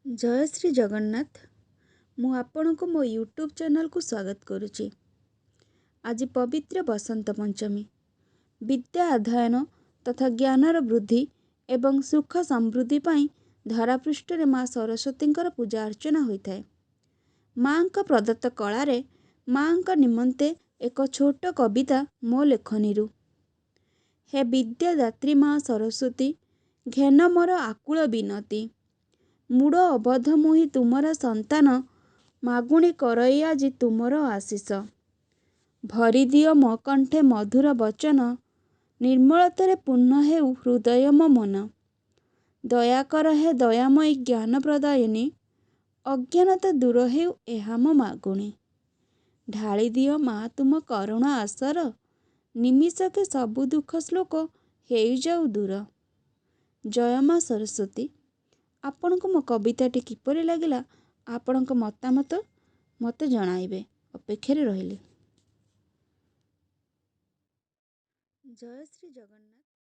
जय श्री जगन्नाथ। मु आपणको मो यूट्यूब चैनल को स्वागत करुच्ची। आज पवित्र बसंत पंचमी विद्या अध्ययन तथा ज्ञानर वृद्धि एवं सुख समृद्धि पाई धरापृष्ठ रे माँ सरस्वती पूजा अर्चना होता है। माँ का प्रदत्त कलारे माँ का निमंते एक छोट कविता मो लेखनी। हे विद्यादात्री माँ सरस्वती घेन मोर आकुल विनती, मूढ़ अबध मुहि तुमर संतान, मागुणी करई आजि तुमर आशीष। भरी दियो मो कंठे मधुर वचन, निर्मलतारे पूर्ण हेउ हृदय मो मन। दयाकर हे दयामयी ज्ञान प्रदायिनी, अज्ञानता दूर हेउ एहा मो मागुणी। ढाली दियो माँ तुम करुण आसर, निमिषके सबु दुख श्लोक हेई जाऊ दूर। जय माँ सरस्वती। आपनको मो कविताटी किपरि लागिला आपणको मतामत मते जणाइबे। अपेक्षारे रहिले। जय श्री जगन्नाथ।